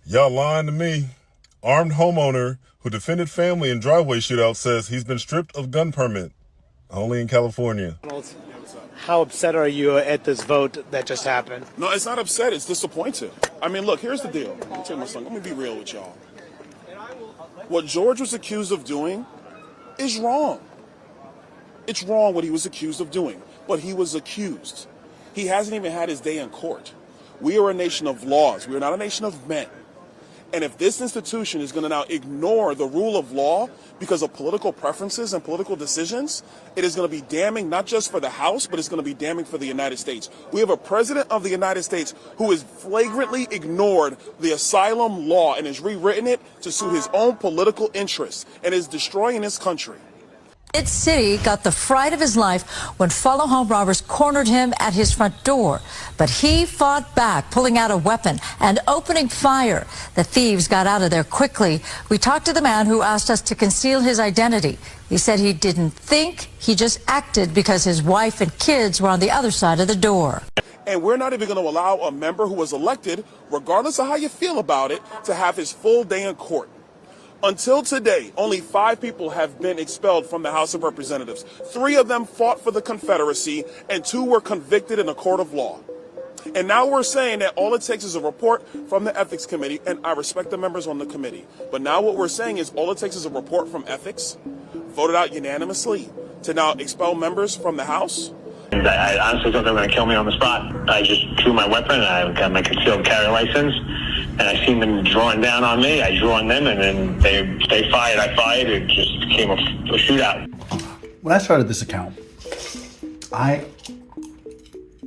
Y'all lying to me. Armed homeowner who defended family in driveway shootout says he's been stripped of gun permit. Only in California. How upset are you at this vote that just happened? No, it's not upset. It's disappointed. I mean, look, here's the deal. Let me tell you my son. Let me be real with y'all. What George was accused of doing is wrong. It's wrong what he was accused of doing, but he was accused. He hasn't even had his day in court. We are a nation of laws. We are not a nation of men. And if this institution is going to now ignore the rule of law because of political preferences and political decisions, it is going to be damning not just for the House, but it's going to be damning for the United States. We have a president of the United States who has flagrantly ignored the asylum law and has rewritten it to suit his own political interests and is destroying this country. Its city got the fright of his life when follow home robbers cornered him at his front door. But he fought back, pulling out a weapon and opening fire. The thieves got out of there quickly. We talked to the man who asked us to conceal his identity. He said he didn't think, he just acted because his wife and kids were on the other side of the door. And we're not even going to allow a member who was elected, regardless of how you feel about it, to have his full day in court. Until today, only 5 people have been expelled from the House of Representatives. 3 of them fought for the Confederacy, and 2 were convicted in a court of law. And now we're saying that all it takes is a report from the Ethics Committee, and I respect the members on the committee. But now what we're saying is all it takes is a report from Ethics, voted out unanimously, to now expel members from the House. I honestly thought they were going to kill me on the spot. I just drew my weapon, and I got my concealed carry license, and I seen them drawing down on me. I drew on them, and then they fired. I fired. It just became a shootout. When I started this account, I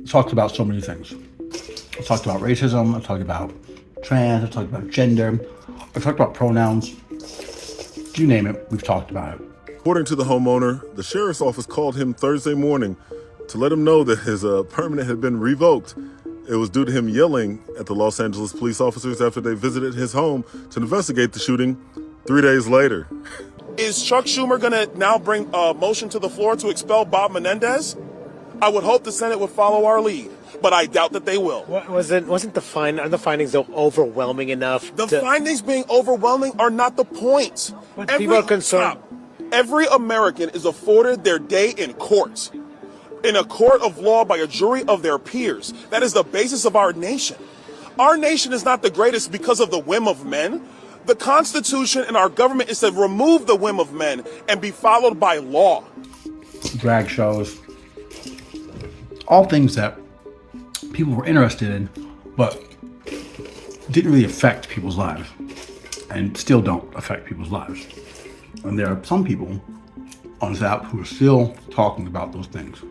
talked about so many things. I talked about racism. I talked about trans. I talked about gender. I talked about pronouns. You name it, we've talked about it. According to the homeowner, the sheriff's office called him Thursday morning to let him know that his permit had been revoked. It was due to him yelling at the Los Angeles police officers after they visited his home to investigate the shooting 3 days later. Is Chuck Schumer going to now bring a motion to the floor to expel Bob Menendez? I would hope the Senate would follow our lead, but I doubt that they will. Wasn't the findings though overwhelming enough? The findings being overwhelming are not the point. But people are concerned. Every American is afforded their day in court, in a court of law by a jury of their peers. That is the basis of our nation. Our nation is not the greatest because of the whim of men. The Constitution and our government is to remove the whim of men and be followed by law. Drag shows, all things that people were interested in, but didn't really affect people's lives, and still don't affect people's lives. And there are some people on this app who are still talking about those things.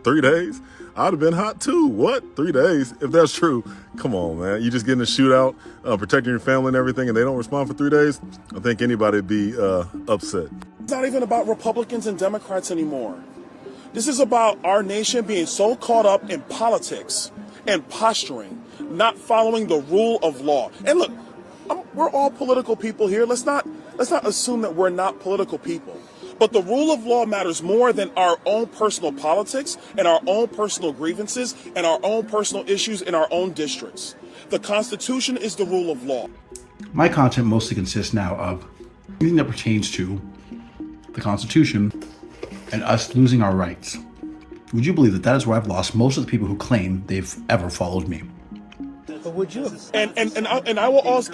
3 days? I'd have been hot too. What? 3 days? If that's true, come on, man. You just get in a shootout, protecting your family and everything, and they don't respond for 3 days? I think anybody'd be upset. It's not even about Republicans and Democrats anymore. This is about our nation being so caught up in politics and posturing, not following the rule of law. And look, we're all political people here. Let's not assume that we're not political people. But the rule of law matters more than our own personal politics and our own personal grievances and our own personal issues in our own districts. The Constitution is the rule of law. My content mostly consists now of anything that pertains to the Constitution and us losing our rights. Would you believe that that is where I've lost most of the people who claim they've ever followed me? But would you? I will also,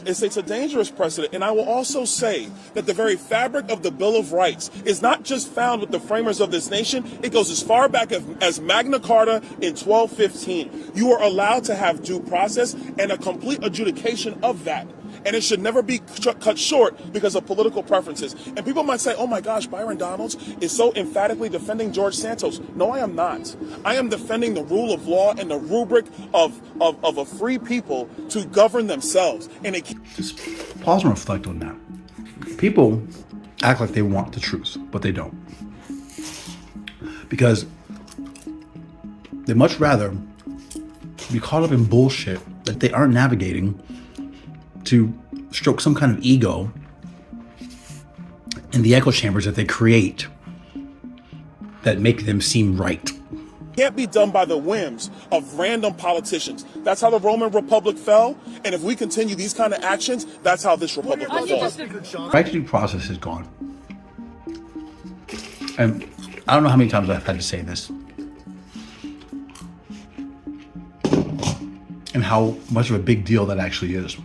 it's a dangerous precedent. And I will also say that the very fabric of the Bill of Rights is not just found with the framers of this nation. It goes as far back as Magna Carta in 1215. You are allowed to have due process and a complete adjudication of that. And it should never be cut short because of political preferences. And people might say, oh my gosh, Byron Donalds is so emphatically defending George Santos. No, I am not. I am defending the rule of law and the rubric of a free people to govern themselves. And just pause and reflect on that. People act like they want the truth, but they don't. Because they much rather be caught up in bullshit that they aren't navigating to stroke some kind of ego in the echo chambers that they create that make them seem right. Can't be done by the whims of random politicians. That's how the Roman Republic fell, and if we continue these kind of actions, that's how this republic will fall. Right to due process is gone. And I don't know how many times I've had to say this. And how much of a big deal that actually is.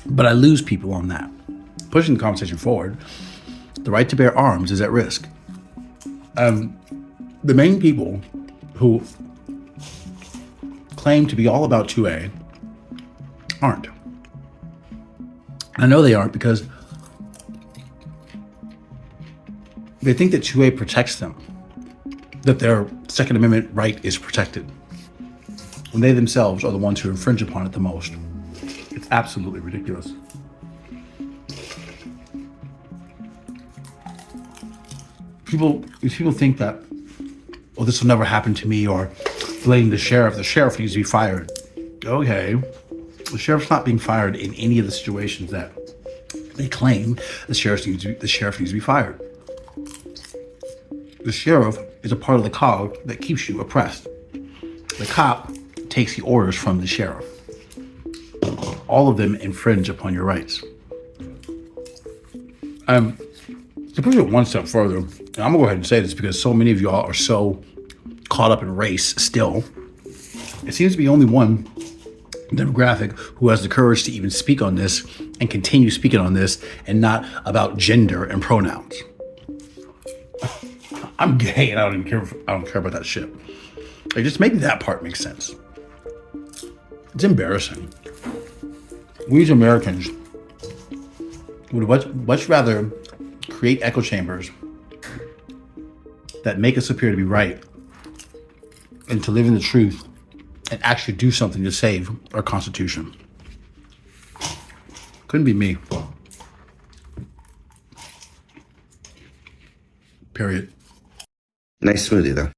But I lose people on that. Pushing the conversation forward, the right to bear arms is at risk. The main people who claim to be all about 2A aren't. I know they aren't because they think that 2A protects them, that their Second Amendment right is protected, when they themselves are the ones who infringe upon it the most. It's absolutely ridiculous. People think that, oh, this will never happen to me, or blame the sheriff needs to be fired. Okay, the sheriff's not being fired in any of the situations that they claim the sheriff needs to be fired. The sheriff is a part of the cog that keeps you oppressed. The cop takes the orders from the sheriff. All of them infringe upon your rights. To push it one step further, and I'm gonna go ahead and say this because so many of y'all are so caught up in race still. It seems to be only one demographic who has the courage to even speak on this and continue speaking on this, and not about gender and pronouns. I'm gay and I don't care about that shit. Like, just maybe that part makes sense. It's embarrassing. We as Americans would much rather create echo chambers that make us appear to be right and to live in the truth and actually do something to save our Constitution. Couldn't be me. Period. Nice smoothie, though.